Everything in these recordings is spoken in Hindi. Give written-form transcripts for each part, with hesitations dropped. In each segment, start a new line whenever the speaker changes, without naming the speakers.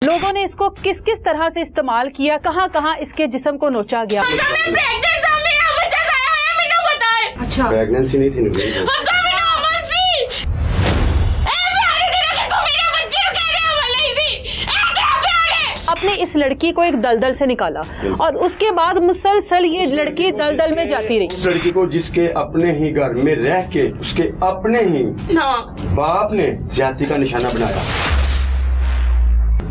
लोगों ने इसको किस किस तरह से इस्तेमाल किया, कहाँ कहाँ इसके जिस्म को नोचा गया। अच्छा,
प्रेगनेंसी नहीं थी
अपने इस लड़की को एक दलदल से निकाला और उसके बाद मुसलसल ये लड़की दलदल में जाती रही।
उस लड़की को जिसके अपने ही घर में रह के उसके अपने ही बाप ने ज्यादती का निशाना बनाया।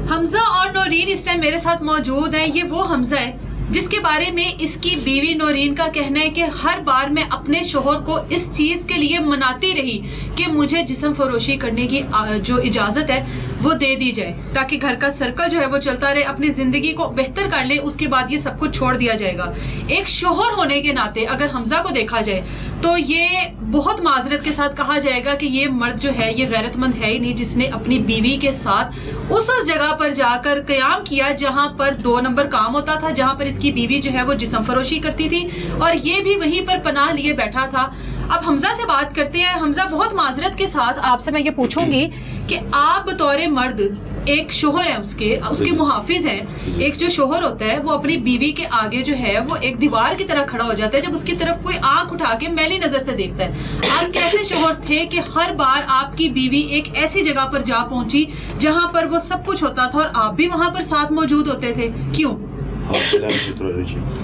हमजा और नौरीन इस टाइम मेरे साथ मौजूद हैं। ये वो हमजा है जिसके बारे में इसकी बीवी नौरीन का कहना है कि हर बार मैं अपने शोहर को इस चीज के लिए मनाती रही कि मुझे जिस्म फरोशी करने की जो इजाजत है वो दे दी जाए ताकि घर का सर्कल जो है वो चलता रहे, अपनी जिंदगी को बेहतर कर ले, उसके बाद ये सब कुछ छोड़ दिया जाएगा। एक शोहर होने के नाते अगर हमजा को देखा जाए तो ये बहुत माजरत के साथ कहा जाएगा कि ये मर्द जो है ये गैरतमंद है ही नहीं, जिसने अपनी बीवी के साथ उस जगह पर जाकर कयाम किया जहां पर 2 नंबर काम होता था, जहां पर इसकी बीवी जो है वो जिस्म फरोशी करती थी और ये भी वहीं पर पनाह लिए बैठा था। अब हमजा से बात करते हैं। हमजा, बहुत माजरत के साथ आपसे मैं ये पूछूंगी कि आप बतौर मर्द, एक शोहर है उसके मुहाफिज हैं, एक जो शोहर होता है वो अपनी बीवी के आगे जो है वो एक दीवार की तरह खड़ा हो जाता है जब उसकी तरफ कोई आंख उठा के मैली नजर से देखता है। आप कैसे शोहर थे कि हर बार आपकी बीवी एक ऐसी जगह पर जा पहुंची जहां पर वो सब कुछ होता था और आप भी वहां पर साथ मौजूद होते थे, क्यों?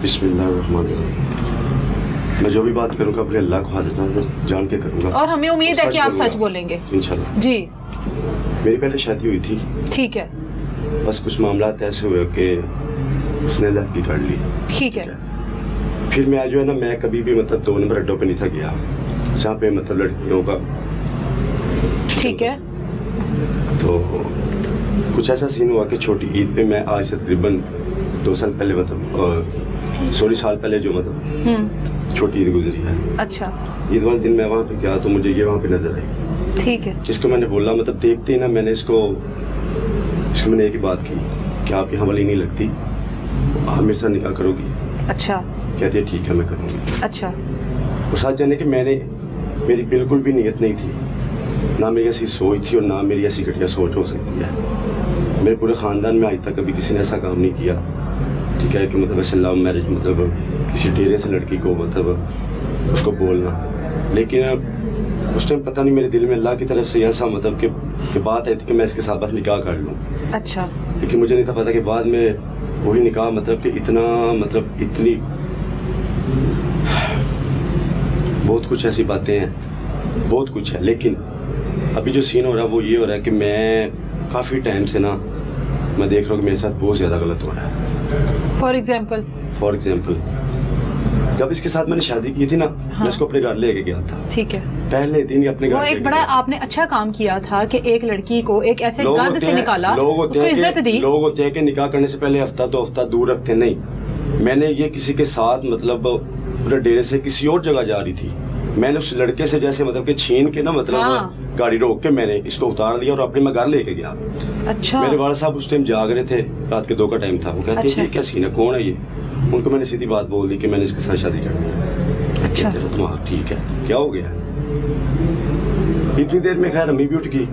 बिस्मिल्लाहिर्रहमानिर्रहीम। मैं जो भी बात करूंगा अपने अल्लाह को हाजिर जान के करूंगा
और हमें उम्मीद है कि आप सच बोलेंगे
इंशाल्लाह।
जी,
मेरी पहले शादी हुई थी,
ठीक है,
बस कुछ मामला ऐसे हुए कि उसने लड़की कर ली,
ठीक है।
फिर मैं जो है ना, मैं कभी भी मतलब 2 नंबर अड्डों पे नहीं था गया जहाँ पे मतलब लड़कियों का,
ठीक है।
तो कुछ ऐसा सीन हुआ कि छोटी ईद पे मैं आज से तकरीबन 2 साल पहले मतलब 16 साल पहले जो मतलब छोटी ईद गुजरी है।
अच्छा,
ईद वाले दिन मैं वहाँ पे गया तो मुझे ये वहाँ पे नजर आई,
ठीक है।
इसको मैंने बोला, मतलब देखते ही ना मैंने इसको मैंने एक ही बात की कि आप यहाँ वाली नहीं लगती, आप मेरे साथ निकाह करोगी?
अच्छा,
कहती है ठीक है मैं करूँगी।
अच्छा।
और साथ जाने कि मेरी बिल्कुल भी नीयत नहीं थी, ना मेरी ऐसी सोच थी और ना मेरी ऐसी घटिया सोच हो सकती है। मेरे पूरे ख़ानदान में आज तक कभी किसी ने ऐसा काम नहीं किया, ठीक है, कि मतलब ऐसे लव मैरिज, मतलब किसी डेरे से लड़की को मतलब उसको बोलना। लेकिन उस टाइम पता नहीं मेरे दिल में अल्लाह की तरफ से ऐसा मतलब कि बात आई थी कि मैं इसके साथ बस निकाह कर लूँ।
अच्छा।
लेकिन मुझे नहीं था पता कि बाद में वही निकाह मतलब कि इतनी बहुत कुछ ऐसी बातें हैं, बहुत कुछ है। लेकिन अभी जो सीन हो रहा है वो ये हो रहा है कि मैं काफ़ी टाइम से ना मैं देख रहा हूँ कि मेरे साथ बहुत ज़्यादा गलत हो रहा है।
फॉर एग्जाम्पल जब इसके साथ मैंने शादी की थी ना, हाँ। मैं इसको अपने घर लेके गया था, ठीक है, पहले दिन ही अपने घर। वो एक बड़ा आपने अच्छा काम किया था कि एक लड़की को एक ऐसे गंद से निकाला, उसको इज्जत दी।
लोग होते हैं कि निकाह करने से पहले हफ्ता 2 हफ्ता दूर रखते, नहीं, मैंने ये किसी के साथ मतलब पूरे डेरे से किसी और जगह जा रही थी, मैंने उस लड़के से जैसे मतलब कि छीन के ना मतलब हाँ। गाड़ी रोक के मैंने इसको उतार दिया और अपने मैं घर लेके गया। अच्छा। मेरे वाले साहब उस टाइम जाग रहे थे, रात के 2 का टाइम था। वो कहते हैं क्या सीन है, कौन है ये? उनको मैंने सीधी बात बोल दी कि मैंने इसके साथ शादी करनी है। अच्छा। ठीक है, क्या हो गया? इतनी देर में खैर अम्मी भी उठ गई,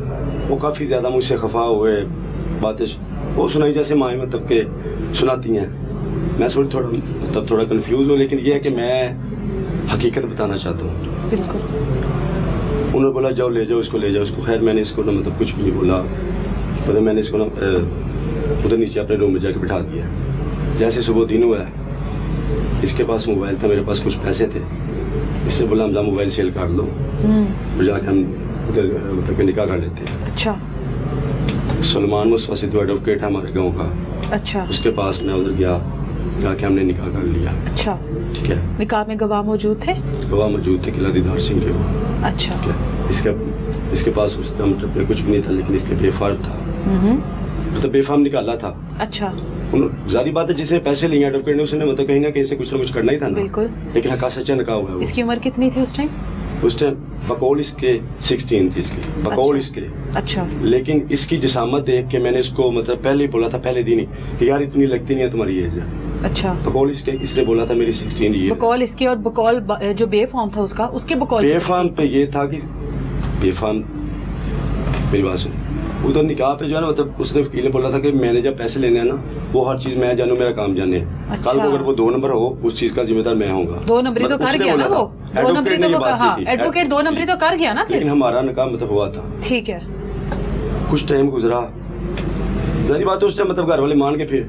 वो काफी ज्यादा मुझसे खफा हुए, बातें वो सुनाई जैसे माँ मतलब के सुनाती हैं। मैं थोड़ा कंफ्यूज हूँ, लेकिन ये है कि मैं हकीकत बताना चाहता हूँ। उन्होंने बोला जाओ ले जाओ इसको, ले जाओ इसको। खैर मैंने इसको ना मतलब कुछ भी नहीं बोला, मतलब मैंने इसको ना उधर नीचे अपने रूम में जाके बिठा दिया। जैसे सुबह दिन हुआ है, इसके पास मोबाइल था, मेरे पास कुछ पैसे थे, इससे बोला हम मोबाइल सेल कर लो और जाके हम उधर मतलब के निकाह कर लेते हैं।
अच्छा।
सलमान मुस्तफा सिद्धू एडवोकेट है हमारे गाँव का। अच्छा। उसके पास मैं उधर गया, जाके हमने निकाह कर लिया। अच्छा, ठीक है। निकाह में गवाह मौजूद थे? गवाह मौजूद थे, किला दीदार सिंह के वो। अच्छा, ठीक है। इसके पास उस टाइम कुछ भी नहीं था, लेकिन इसके बेफाम था, मतलब बेफाम निकाला था। अच्छा। जारी बात है, जिसने पैसे लिए एडवोकेट ने, उसने मतलब कहीं ना कहीं से कुछ ना कुछ करना ही था ना। बिल्कुल। लेकिन हका सच्चा निकाह हुआ। इसकी उम्र कितनी थी उस टाइम? उस टाइम बकौल इसके 16 थी इसकी, बकौल इसके। अच्छा। लेकिन इसकी जिसामत देख के मैंने इसको मतलब पहले ही बोला था, पहले दिन ही, कि यार इतनी लगती नहीं है तुम्हारी एज। अच्छा। बकौल इसके, इसने बोला था मेरी 16 ईयर। बकौल इसकी, और बकौल जो बेफाम था उसका, उसके बकौल बेफाम पे ये था कि बेफाम, मेरी बात सुन, उधर निकाह पे जो है ना मतलब उसने वकील ने बोला था कि मैंने जब पैसे लेने हैं ना वो हर चीज मैं जानूं, मेरा काम जाने। कल को अगर वो 2 नंबर हो उस चीज का जिम्मेदार मैं होऊंगा।
2 नंबरी तो कर गया ना वो, 2 नंबरी तो एडवोकेट 2 नंबरी तो कर गया ना फिर।
लेकिन हमारा निकाह मतलब हुआ था।
ठीक है।
कुछ टाइम गुजरा, जारी बात है उस टाइम मतलब घर वाले मान के फिर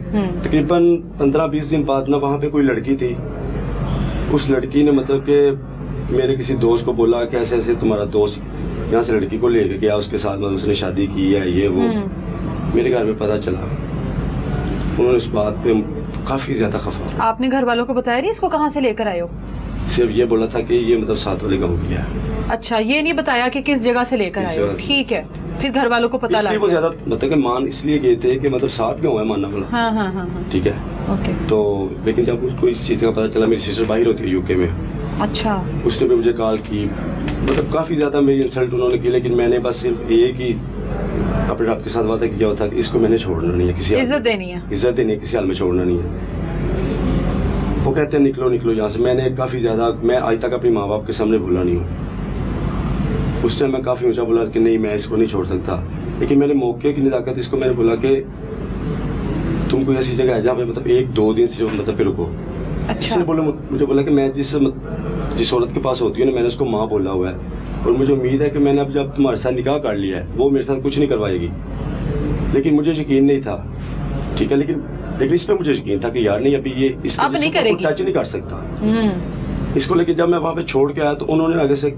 तकरीबन 15-20 दिन बाद ना वहाँ पे कोई लड़की थी। उस लड़की ने मतलब के मेरे किसी दोस्त को बोला कि ऐसे ऐसे तुम्हारा दोस्त यहाँ से लड़की को लेके गया, उसके साथ मतलब उसने शादी की है ये वो। मेरे घर में पता चला, उन्होंने इस बात पे काफी ज्यादा खफा।
आपने घर वालों को बताया नहीं इसको कहाँ से लेकर आए हो?
सिर्फ ये बोला था कि ये मतलब साथ वाले गाँव की है।
अच्छा, ये नहीं बताया कि किस जगह से लेकर आए हो। ठीक है, फिर घर वालों को पता लगा।
वो ज्यादा मतलब कि मान इसलिए गए थे कि मतलब साथ गाँव है मानना वाला।
हाँ।
ठीक है,
ओके।
तो लेकिन जब उसको इस चीज का पता चला, मेरी सिस्टर बाहर होती है यूके में।
अच्छा।
उसने भी मुझे कॉल की, मतलब काफी ज्यादा मेरी इंसल्ट उन्होंने की, लेकिन मैंने बस सिर्फ एक ही अपने रब के साथ वादा किया हुआ था कि इसको मैंने छोड़ना नहीं है, किसी
इज्जत देनी है,
किसी हाल में छोड़ना नहीं है। वो कहते हैं निकलो निकलो यहाँ से। मैंने काफी ज्यादा, मैं आज तक अपने माँ बाप के सामने भूला नहीं हूँ। उस टाइम मैं काफी ऊंचा बोला कि नहीं मैं इसको नहीं छोड़ सकता, लेकिन मैंने मौके की नज़ाकत इसको मैंने बोला कि तुम कोई ऐसी जगह है जहाँ पे मतलब 1-2 दिन सिर्फ मतलब पे रुको।
अच्छा।
इसने बोला मुझे बोला कि मैं जिस औरत के पास होती है ना मैंने उसको माँ बोला हुआ है, और मुझे उम्मीद है कि मैंने अब जब तुम्हारे साथ निकाह कर लिया है वो मेरे साथ कुछ नहीं करवाएगी। लेकिन मुझे यकीन नहीं था, ठीक है, लेकिन इस पे मुझे यकीन था कि यार नहीं अभी ये इसको टच नहीं कर सकता इसको। लेकिन जब मैं वहाँ पे छोड़ के आया तो उन्होंने आगे से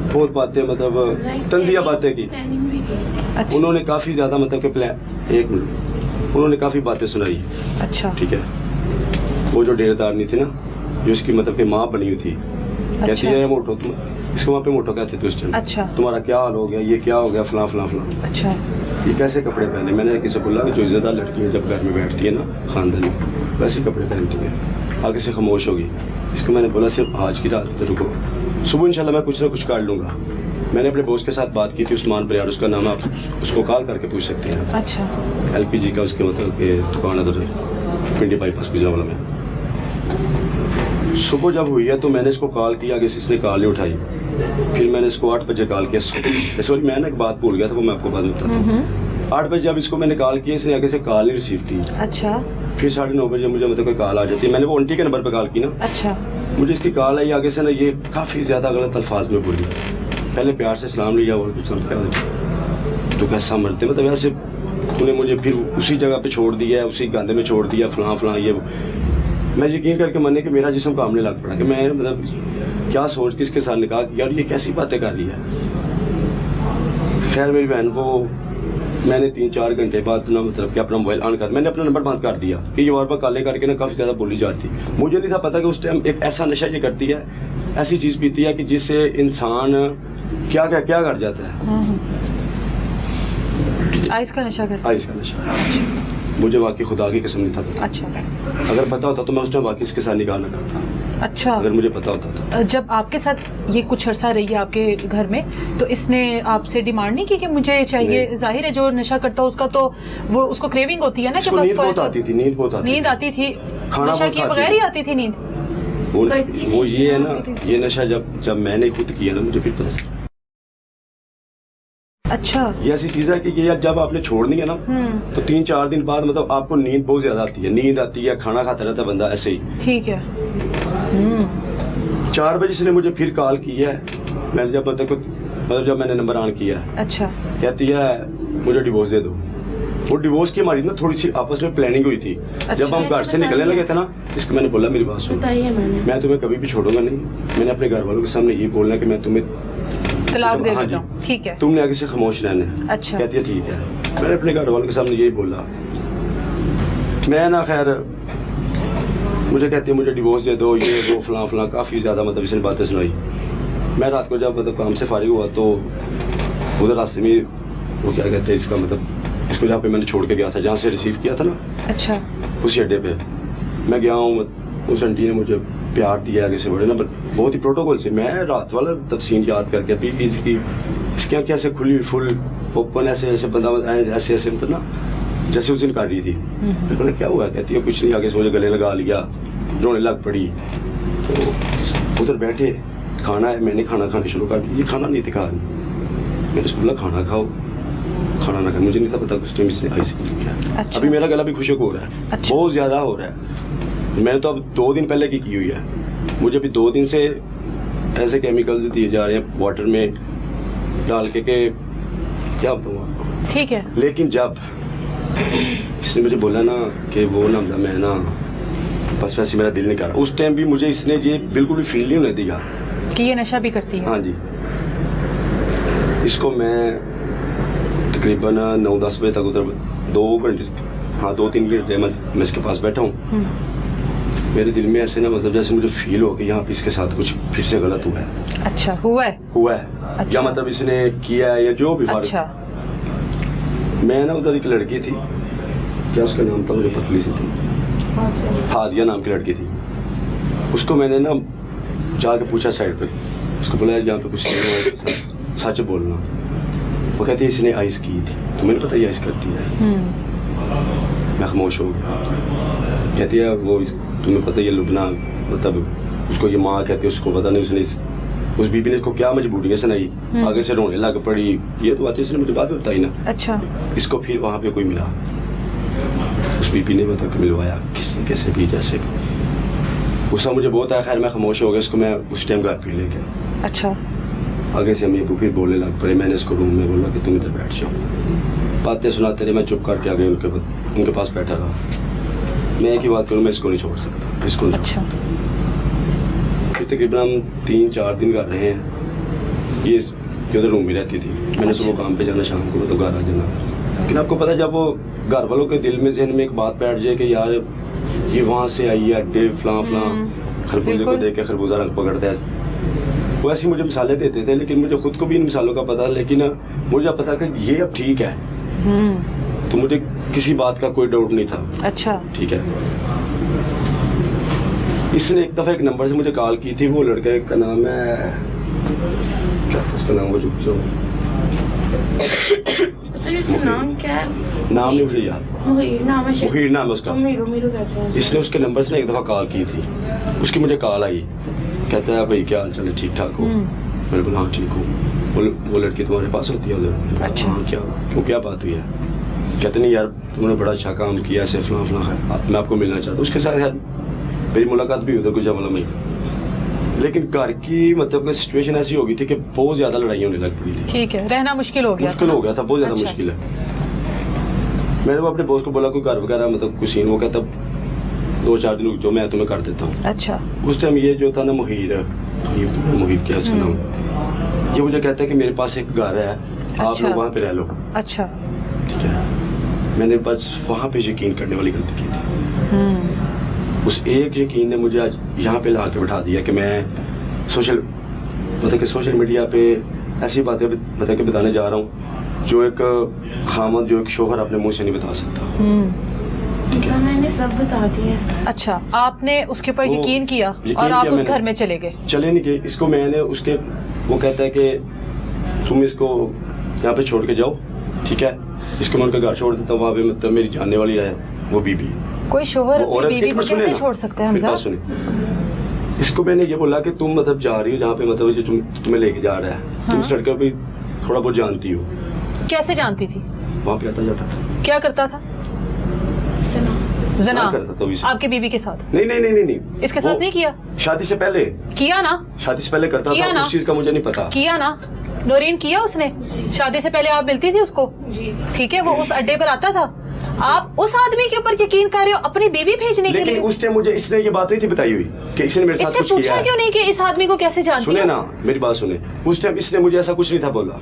बहुत बातें मतलब तंजिया बातें की।
अच्छा।
उन्होंने काफी ज्यादा मतलब कि एक मिनट उन्होंने काफी बातें सुनाई।
अच्छा।
ठीक है, वो जो डेरेदारनी थी ना जो इसकी मतलब कि माँ बनी हुई थी, कहती है मोटो, तुम इसको वहाँ पे मोटो कहते थे उस टाइम।
अच्छा।
तुम्हारा क्या हाल हो गया, ये क्या हो गया, फलां फलां फलां।
अच्छा।
ये कैसे कपड़े पहने? मैंने किसी बोला कि जो इज्जतदार लड़की है जब घर में बैठती है ना खानदानी वैसे कपड़े पहनती है। आगे से खामोश होगी। इसको मैंने बोला सिर्फ आज की रात तेरे को, सुबह इंशाल्लाह मैं कुछ ना कुछ कर लूँगा। मैंने अपने बॉस के साथ बात की थी, उस्मान पर, उसका नाम आप उसको कॉल करके पूछ सकते हैं।
अच्छा।
LPG का उसके मतलब कि दुकान उधर पिंडी बाईपास गुजरावाला में। सुबह जब हुई है तो मैंने इसको कॉल किया, आगे से इसने कॉल नहीं उठाई। फिर मैंने इसको 8 बजे कॉल किया। सॉरी मैंने एक बात भूल गया था, वो मैं आपको बाद में बताता हूँ। 8 बजे जब इसको मैंने कॉल किया, इसने आगे से कॉल नहीं रिसीव की।
अच्छा।
फिर 9:30 बजे मुझे मतलब कोई कॉल आ जाती है। मैंने वो आंटी के नंबर पर कॉल की ना।
अच्छा। मुझे
इसकी कॉल आई, आगे से ना ये काफी ज्यादा गलत अल्फाज में बोली। पहले प्यार से सलाम लिया और कुछ तो कैसा मरते मतलब ऐसे तूने मुझे फिर उसी जगह पे छोड़ दिया, उसी गांधे में छोड़ दिया, फलां फलां ये। मैं यकीन करके मानने कि मेरा जिस्म कामने लग पड़ा कि मैं मतलब क्या सोच के इसके साथ निकाह किया और ये कैसी बातें कर रही है। खैर मेरी बहन को मैंने 3-4 घंटे बाद ना मतलब कि अपना मोबाइल ऑन कर, मैंने अपना नंबर बंद कर दिया कि ये और बार कॉलें करके ना काफ़ी ज़्यादा बोली जाती। मुझे नहीं था पता कि उस टाइम एक ऐसा नशा ये करती है, ऐसी चीज़ पीती है कि जिससे इंसान क्या कर जाता है।
आइस का नशा करता है।
आइस का नशा। मुझे वाकई खुदा की कसम नहीं था पता।
अच्छा।
अगर पता होता तो मैं उस टाइम वाकई इसके साथ निकाह न करता।
अच्छा।
अगर मुझे पता होता तो।
जब आपके साथ ये कुछ अरसा रही है आपके घर में, तो इसने आपसे डिमांड नहीं की कि मुझे चाहिए? जाहिर है जो नशा करता है उसका तो वो उसको क्रेविंग होती है ना कि बस
नींद बहुत आती थी।
नींद आती थी, नशा किए बगैर ही आती थी नींद।
वो ये है ना, ये नशा जब मैंने खुद किया ना मुझे फिर पता चला।
अच्छा।
ये ऐसी चीज है कि ये जब आपने छोड़नी है ना तो 3-4 दिन बाद मतलब आपको नींद बहुत ज्यादा आती है। नींद आती है, खाना खाता रहता है बंदा ऐसे ही।
ठीक है।
4 बजे इसने मुझे फिर कॉल की है। मैंने जब मैंने नंबर ऑन किया।
अच्छा।
कहती है मुझे डिवोर्स दे दो। वो डिवोर्स की हमारी ना थोड़ी सी आपस में प्लानिंग हुई थी। अच्छा। जब हम घर से निकलने लगे थे ना, इसको मैंने बोला मेरी बात सुन, मैं तुम्हें कभी भी छोड़ूंगा नहीं। मैंने अपने घर वालों के सामने ये बोलना कि मैं तुम्हें
तलाक दे देता हूं। ठीक है।
तुमने आगे से खामोश रहना है।
अच्छा।
कहती है ठीक है। मैंने अपने घर वालों के सामने यही बोला। मैं ना खैर मुझे कहती है मुझे डिवोर्स दे दो, ये वो फलां फलां काफी ज्यादा मतलब इसने बातें सुनाई। मैं रात को जब मतलब काम से फारिग हुआ तो उधर रास्ते में वो क्या कहते हैं इसका मतलब इसको जहाँ पे मैंने छोड़ के गया था, जहाँ से रिसीव किया था ना। अच्छा। उसी अड्डे पे मैं गया हूँ। उस आंटी ने मुझे प्यार दिया आगे से बड़े ना बहुत ही प्रोटोकॉल से। मैं रात वाला तफसील याद करके अभी इसकी आँखें ऐसे खुली फुल ओपन ऐसे बंदा ऐसे मतलब ना जैसे उस दिन काट रही थी। मैंने क्या हुआ? कहती है कुछ नहीं। आगे से मुझे गले लगा लिया, रोने लग पड़ी। उधर बैठे खाना है, मैंने खाना खाने शुरू कर दिया। ये खाना नहीं थी खा रही। मैंने उसको बोला खाना खाओ। खाना ना खाए। मुझे नहीं था पता उस टाइम इसने आइसक्रीम किया।
अच्छा।
अभी मेरा गला भी खुशक हो रहा है।
अच्छा।
बहुत ज़्यादा हो रहा है। मैंने तो अब 2 दिन पहले की हुई है। मुझे अभी 2 दिन से ऐसे केमिकल्स दिए जा रहे हैं वाटर में डाल के क्या बताऊँ आपको।
ठीक है।
लेकिन जब इसने मुझे बोला ना कि वो ना मैं ना बस वैसे मेरा दिल नहीं कर रहा, उस टाइम भी मुझे इसने ये बिल्कुल भी फील नहीं होने दिया
कि ये नशा भी करती है।
हाँ जी। इसको मैं तकरीबन 9-10 बजे तक उधर 2-3 घंटे मैं इसके पास बैठा हूँ। मेरे दिल में ऐसे ना मतलब जैसे मुझे फील हो कि यहाँ पे इसके साथ कुछ फिर से गलत हुआ है।
अच्छा, हुआ है।
अच्छा। या मतलब इसने किया है या जो भी फर्क।
अच्छा।
मैं ना उधर एक लड़की थी, क्या उसका नाम था, मुझे पतली सी थी, हादिया नाम की लड़की थी। उसको मैंने ना जाके पूछा साइड पे, उसको बोला यहाँ पे कुछ नहीं हुआ इसके साथ, सच बोलना। वो कहती है इसने आइस की थी, तो मैंने पता ही आइस करती है। मैं खामोश हो गया। कहती है वो तुम्हें पता ही है लुबना, मतलब उसको ये माँ कहती है, उसको पता नहीं उसने उस बीबी ने इसको क्या मजबूरियाँ सुनाई, आगे से रोने लग पड़ी। ये तो बात इसने मुझे बाद में बताई ना।
अच्छा।
इसको फिर वहाँ पे कोई मिला, उस बीबी ने मतलब कि मिलवाया किसी कैसे भी जैसे भी। गुस्सा मुझे बहुत आया। खैर मैं खामोश हो गया। इसको मैं उस टाइम घर फिर ले गया।
अच्छा।
आगे से अम्मी अबू फिर बोलने लग पड़े। मैंने इसको रूम में बोला कि तुम इधर बैठ जाओ। बातें सुनाते रहे, मैं चुप करके आ गया उनके पास बैठा रहा। मैं एक ही बात करूँ, मैं इसको नहीं छोड़ सकता, इसको नहीं।
अच्छा।
फिर तकरीबन हम 3-4 दिन कर रहे हैं। ये उधर रूम में रहती थी। मैंने सुबह काम पे जाना, शाम को तो घर आ जाना। लेकिन आपको पता है जब वो घर वालों के दिल में जहन में एक बात बैठ जाए कि यार ये वहाँ से आई है अड्डे फलां खरबूजे को देख के खरबूजा रंग पकड़ता है। वो ऐसी मुझे मिसालें देते थे, लेकिन मुझे खुद को भी इन मिसालों का पता, लेकिन मुझे पता कि ये अब ठीक है। तो मुझे किसी बात का कोई डाउट नहीं था।
अच्छा।
ठीक है। इसने एक दफा एक नंबर से मुझे कॉल की थी। वो लड़के का नाम है क्या था उसका नाम, वो
इसका नाम क्या है?
नाम नहीं मुझे याद।
मुहीर नाम है
उसका।
मीरू कहते हैं।
इसने उसके नंबर से एक दफा कॉल की थी। उसकी मुझे कॉल आई, कहता है भाई क्या हाल चाल है, ठीक ठाक हो? मैंने बोला हाँ ठीक हूँ। वो लड़की तुम्हारे पास होती है उधर?
अच्छा।
हाँ क्या क्यों, क्या बात हुई है? कहते नहीं यार तुमने बड़ा अच्छा काम किया, ऐसे फलां मैं आपको मिलना चाहता हूँ। उसके साथ यार मेरी मुलाकात भी उधर कुछ अमला में, लेकिन घर की मतलब सिचुएशन ऐसी हो गई थी कि बहुत ज्यादा लड़ाई होने लग पड़ी थी।
ठीक है, रहना मुश्किल हो गया था,
बहुत ज्यादा मुश्किल है। मैंने वो अपने बॉस को बोला कोई घर वगैरह मतलब कुछ सीन, वो कहता 2-4 दिन रुक जाओ, मैं तुम्हें कर देता हूँ।
अच्छा।
उस टाइम ये जो था ना मुहीर क्या इसका नाम, ये मुझे कहता है कि मेरे पास एक घर है, आप लोग वहाँ पे रह लो।
अच्छा।
ठीक है। मैंने बस वहाँ पे यकीन करने वाली गलती की थी। उस एक यकीन ने मुझे आज यहाँ पे ला के बैठा दिया कि मैं सोशल मीडिया पे ऐसी बातें मतलब कि बताने जा रहा हूँ जो एक खामद, जो एक शोहर अपने मुंह से नहीं बता सकता।
मैंने सब बता दिया।
अच्छा, आपने उसके ऊपर यकीन किया और आप उस घर में चले गए?
चले नहीं गए। इसको मैंने उसके, वो कहता है कि तुम इसको यहाँ पे छोड़ के जाओ, ठीक है। इसको मैं उनका घर छोड़ देता हूँ, वहाँ पे मतलब मेरी जानने वाली है वो बीबी।
कोई शोहर अपनी बीवी को कैसे छोड़ सकता है हमजा?
इसको मैंने ये बोला कि तुम मतलब जा रही हो जहाँ पे मतलब जो तुम्हें लेके जा रहा है, तुम इस लड़के को भी थोड़ा बहुत जानती हो।
कैसे जानती थी?
वहाँ पे आता जाता था।
क्या करता था? जना
करता था
आपके बीवी के साथ?
नहीं।
इसके साथ नहीं किया?
शादी से पहले
किया ना?
शादी से पहले करता था, उस चीज का मुझे नहीं पता।
किया ना नौरीन, किया उसने। शादी से पहले आप मिलती थी उसको? ठीक है, वो उस अड्डे पर आता था। आप उस आदमी के ऊपर यकीन कर रहे हो अपनी बीवी भेजने के लिए?
लेकिन उस टाइम मुझे इसने ये बात नहीं थी बताई हुई कि इसने मेरे साथ कुछ किया है।
पूछा क्यों नहीं कि इस आदमी को कैसे जानती है?
सुने ना मेरी बात सुने। उस टाइम इसने मुझे ऐसा कुछ नहीं था बोला।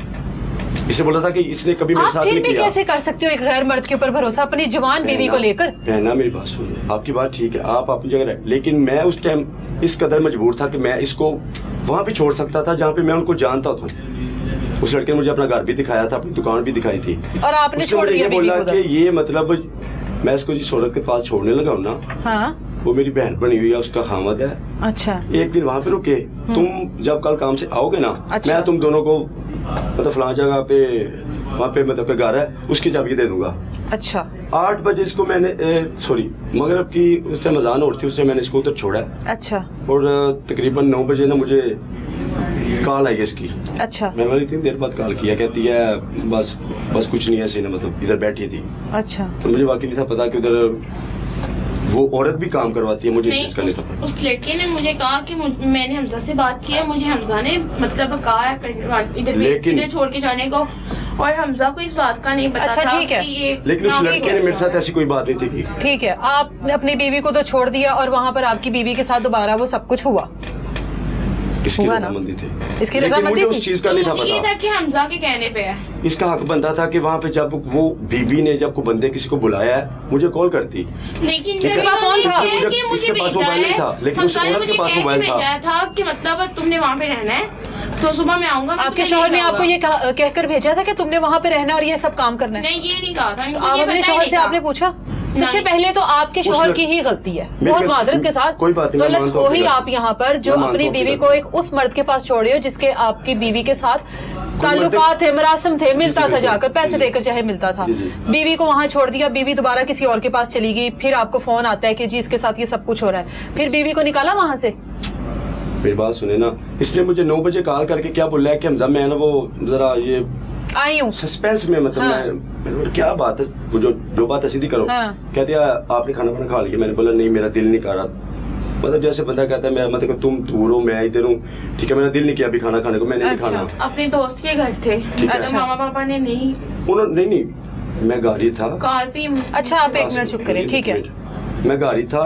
इसने बोला था कि इसने कभी मेरे साथ नहीं किया।
कैसे कर सकते हो एक गैर मर्द के ऊपर भरोसा अपनी जवान बीवी को लेकर?
बहना मेरी बात सुनिए, आपकी बात ठीक है, आप अपनी जगह रहे, लेकिन मैं उस टाइम इस कदर मजबूर था कि मैं इसको वहाँ पे छोड़ सकता था जहाँ पे मैं उनको जानता था। उस लड़के ने मुझे अपना घर भी दिखाया था, अपनी दुकान भी दिखाई थी,
और आपने छोड़ दिया बीवी को?
बोला कि ये मतलब मैं इसको जिस औरत के पास छोड़ने लगा हूँ ना,
हाँ?
वो मेरी बहन बनी हुई है, उसका खामद है।
अच्छा।
एक दिन वहाँ पे रुके, तुम जब कल काम से आओगे ना, मैं तुम दोनों को मतलब फलां जगह पे वहाँ पे मतलब का घर है, उसकी चाबी दे दूंगा।
अच्छा।
8 बजे इसको मैंने सॉरी मगरिब की उस टाइम अजान हो रही थी, उससे मैंने इसको उधर छोड़ा।
अच्छा।
और तकरीबन 9 बजे ना मुझे कॉल आई है इसकी।
अच्छा।
मैंने बोला इतनी देर बाद कॉल किया, कहती है बस कुछ नहीं है, ऐसे ना मतलब इधर बैठी थी।
अच्छा।
तो मुझे वाकई नहीं था पता कि उधर वो औरत भी काम करवाती है, मुझे इस चीज का नहीं था।
उस लड़के ने मुझे कहा कि मैंने हमजा से बात की है, मुझे हमजा ने मतलब कहा इधर छोड़ के जाने को, और हमजा को इस बात का नहीं पता
अच्छा,
था
ठीक है।
कि ये
लेकिन उस लड़के ने मेरे साथ ऐसी कोई बात नहीं थी की।
ठीक है, आपने अपनी बीवी को तो छोड़ दिया और वहाँ पर आपकी बीवी के साथ दोबारा वो सब कुछ हुआ।
इसकी रजामंदी थी,
इसकी
लेकिन
रजामंदी
मुझे
थी?
उस चीज का नहीं था
ये था
पता।
कि हमजा के कहने पे है।
इसका हक बनता था कि वहाँ पे जब वो बीबी ने जब को बंदे किसी को बुलाया है मुझे कॉल करती।
लेकिन
इसके पास फोन था?
इसके पास मोबाइल नहीं था, लेकिन उस औरत के पास मोबाइल था
कि मतलब तुमने वहाँ पे रहना है तो सुबह मैं आऊंगा।
आपके शौहर ने आपको ये कहकर भेजा था कि तुमने वहाँ पे रहना और ये सब काम करना है?
नहीं, ये नहीं कहा था।
आप अपने शौहर से आपने पूछा? सबसे पहले तो आपके शौहर की ही गलती है, बहुत माजरत के साथ।
कोई बात नहीं,
गलत हो ही आप यहाँ पर जो अपनी बीवी को एक उस मर्द के पास छोड़े हो जिसके आपकी बीवी के साथ ताल्लुकात थे, मरासम थे, मिलता था, जाकर पैसे देकर चाहे मिलता था। बीवी को वहाँ छोड़ दिया, बीवी दोबारा किसी और के पास चली गई, फिर आपको फोन आता है कि जी इसके साथ ये सब कुछ हो रहा है, फिर बीवी को निकाला वहाँ से।
मेरी बात सुने ना, इसने मुझे 9 बजे कॉल करके क्या बोला है कि हमजा मैं ना वो जरा ये
आई हूँ
सस्पेंस में, मतलब
हाँ।
मैंने क्या बात है, वो जो बात है सीधी करो।
हाँ।
कहती है आपने खाना वाना खा लिया? मैंने बोला नहीं, मेरा दिल नहीं कर रहा। मतलब जैसे बंदा कहता है मेरा मतलब तुम दूर हो मैं इधर हूँ, ठीक है, मेरा दिल नहीं किया अभी खाना खाने को, मैंने नहीं खाना।
अपने दोस्त के घर थे, मामा पापा ने नहीं,
उन्होंने नहीं, मैं गाड़ी था
कार पे।
अच्छा, आप 1 मिनट चुप करें, ठीक है।
मैं गाड़ी था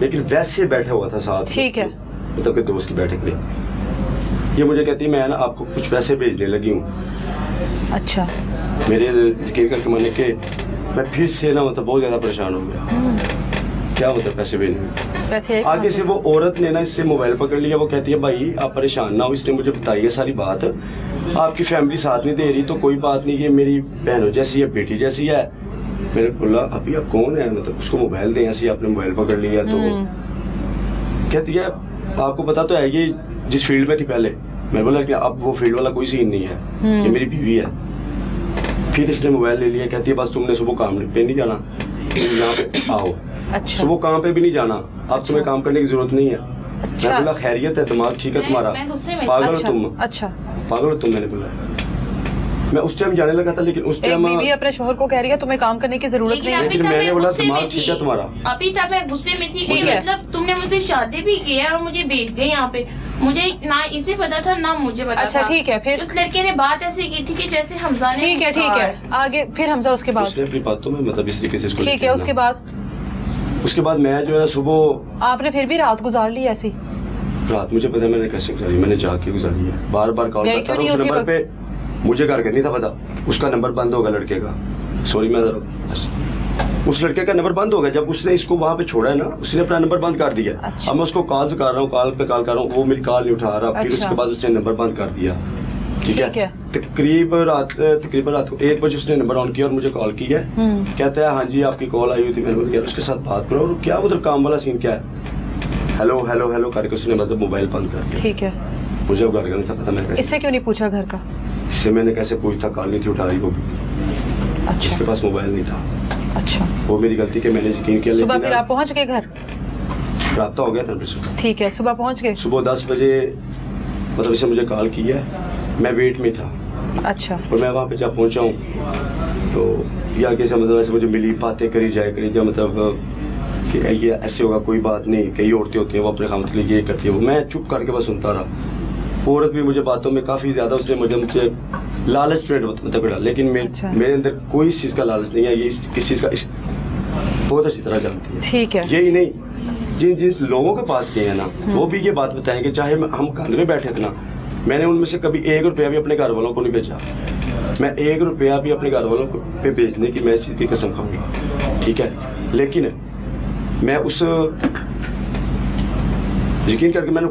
लेकिन वैसे बैठा हुआ था साथ,
ठीक है,
मतलब के दोस्त की बैठक में। ये मुझे कहती है मैं ना आपको कुछ पैसे भेजने लगी हूँ।
अच्छा।
मेरे यकीन करके माने के मैं फिर से ना मतलब बहुत ज्यादा परेशान हो गया। क्या मतलब पैसे भेजने?
पैसे
आगे से वो औरत ने ना इससे मोबाइल पकड़ लिया, वो कहती है भाई आप परेशान ना हो, इसने मुझे बताई है सारी बात, आपकी फैमिली साथ नहीं दे रही तो कोई बात नहीं, ये मेरी बहनों जैसी है, बेटी जैसी है। मैंने बोला अभी आप कौन है, मतलब उसको मोबाइल दें, ऐसे आपने मोबाइल पकड़ लिया तो कहती है आपको पता तो है ये जिस फील्ड में थी पहले। मैंने बोला कि अब वो फील्ड वाला कोई सीन नहीं है, ये मेरी बीवी है। फिर इसने मोबाइल ले लिया, कहती है बस तुमने सुबह काम पे नहीं जाना, तुम यहाँ पे आओ।
अच्छा।
सुबह काम पे भी नहीं जाना, अब तुम्हें काम करने की जरूरत नहीं है।
अच्छा।
मैंने बोला खैरियत है, दिमाग ठीक है तुम्हारा, पागल हो तुम?
अच्छा,
पागल हो तुम? मैंने बोला मैं उस टाइम जाने लगा था, लेकिन उस टाइम
बीवी अपने शोहर को कह रही है तुम्हें काम करने की जरूरत नहीं है,
लेकिन मैंने बोला दिमाग ठीक है तुम्हारा।
अभी तक मैं गुस्से में थी कि मतलब तुमने मुझसे शादी भी किया और मुझे भेज दिया यहाँ पे, मुझे ना इसे पता था ना मुझे पता था।
अच्छा, ठीक है। फिर
उस लड़के ने बात ऐसी की थी कि जैसे हमजा ने।
ठीक है आगे फिर हमजा उसके बाद
उसने अपनी बातों में मतलब इस तरीके से इसको
ठीक है। उसके बाद
मैं जो है सुबह
आपने फिर भी रात गुजार ली ऐसी?
रात मुझे पता है मैंने कैसे गुजारी, मैंने जाके गुजारी है। बार बार कॉल करता था उस नंबर पे, मुझे घर का नहीं था पता, उसका नंबर बंद होगा लड़के का, सॉरी मैं उस लड़के का नंबर बंद हो गया जब उसने इसको वहाँ पे छोड़ा है ना, उसने अपना नंबर बंद कर दिया।
अच्छा।
अब मैं उसको कॉल कर रहा हूँ, कॉल पे कॉल कर रहा हूँ, वो मेरी कॉल नहीं उठा रहा। फिर उसके बाद उसने नंबर बंद कर दिया। ठीक है। तकरीबन रात को 1 बजे उसने नंबर ऑन किया और मुझे कॉल की है। कहता है हाँ जी आपकी कॉल आई हुई थी। मैंने बोला उसके साथ बात करो, और क्या उधर काम वाला सीन क्या है, हेलो हेलो हेलो करके उसने मतलब मोबाइल बंद कर दिया।
ठीक है।
मुझे अब घर का नहीं था पता, मैं
इससे क्यों नहीं पूछा घर का?
इससे मैंने कैसे पूछा, कॉल नहीं थी उठा रही वो भी।
अच्छा।
इसके पास मोबाइल नहीं था।
अच्छा।
वो मेरी गलती के मैंने यकीन किया।
सुबह फिर आप पहुंच गए घर?
राब्ता हो गया था सुबह।
ठीक है, सुबह पहुंच गए?
सुबह 10 बजे मतलब इसे मुझे कॉल की है, मैं वेट में था।
अच्छा।
और मैं वहाँ पे जब पहुँचा हूँ तो ये आगे से मतलब ऐसे मुझे मिली, बातें करी जाए करी जा, मतलब कि ये ऐसे होगा कोई बात नहीं, कई औरतें होती हैं वो अपने काम के लिए ये करती है, वो मैं चुप करके बस सुनता रहा। औरत भी मुझे बातों में काफ़ी ज़्यादा उसने मुझे लालच में मतलब लेकिन मेरे अंदर कोई इस चीज़ का लालच नहीं है, ये इस चीज़ का बहुत अच्छी तरह जानती है।
ठीक है।
यही नहीं, जिन लोगों के पास गए हैं ना वो भी ये बात बताएंगे, चाहे हम कंध में बैठे थे ना, मैंने उनमें से कभी 1 रुपया भी अपने घर वालों को नहीं भेजा। मैं 1 रुपया भी अपने घर वालों पे भेजने की मैं इस चीज़ की कसम खाऊंगा। ठीक है। लेकिन मैं उस यकीन करके मैं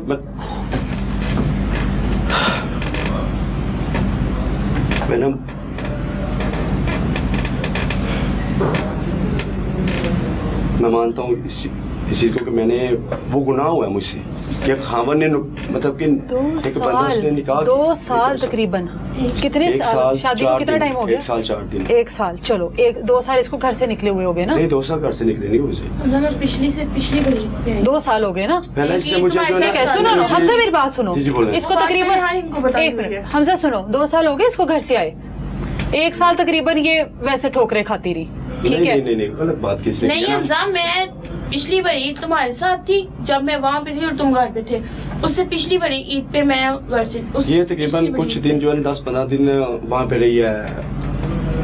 मानता हूँ इस चीज को कि मैंने वो गुनाह हुआ है मुझसे कि खावन ने मतलब कि एक बंदा उसने निकाह
2 साल तकरीबन कितने साल शादी को कितना टाइम हो गया?
1 साल 4 दिन।
1 साल, चलो 2 साल इसको घर से निकले हुए हो गए ना?
नहीं 2 साल घर से निकले नहीं मुझे,
पिछली गली
2 साल हो गए ना?
पहले इसने मुझे जो है ना
सुनो हमसे मेरी बात सुनो,
जी बोलें।
इसको तकरीबन 1 मिनट हमसे सुनो, 2 साल हो गए इसको घर से आए, 1 साल तकरीबन ये वैसे ठोकरे खाती रही, ठीक है?
नहीं गलत बात किसने
नहीं हमजा, मैं पिछली बार ईद तुम्हारे साथ थी जब मैं वहाँ पे थी और तुम घर पे थे, उससे पिछली बार ईद पे मैं घर से
ये तकरीबन कुछ दिन जो है 10-15 दिन वहाँ पे रही है,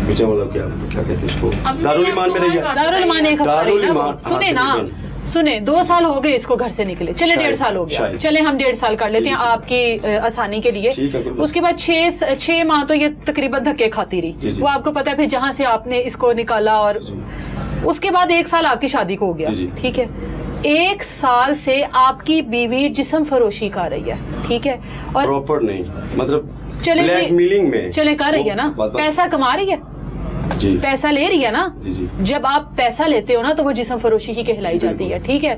मुझे मतलब क्या कहते हैं इसको, दारुल ईमान में रही है।
दारुल ईमान एक हफ्ता रही ना, सुने ना, सुने 2 साल हो गए इसको घर से निकले, चले 1.5 साल हो गया, चले हम 1.5 साल कर लेते हैं आपकी आसानी के लिए। उसके बाद 6 माह तो ये तकरीबन धक्के खाती रही, वो आपको पता है, फिर जहाँ से आपने इसको निकाला और उसके बाद 1 साल आपकी शादी को हो गया, ठीक है? 1 साल से आपकी बीवी जिस्म फरोशी कर रही है, ठीक है? और
प्रॉपर नहीं मतलब
चले
ब्लैकमेलिंग में
चले कर रही है ना, पैसा कमा रही है
जी,
पैसा ले रही है ना?
जी।
जब आप पैसा लेते हो ना तो वो जिस्म फरोशी ही कहलाई जाती है, ठीक है?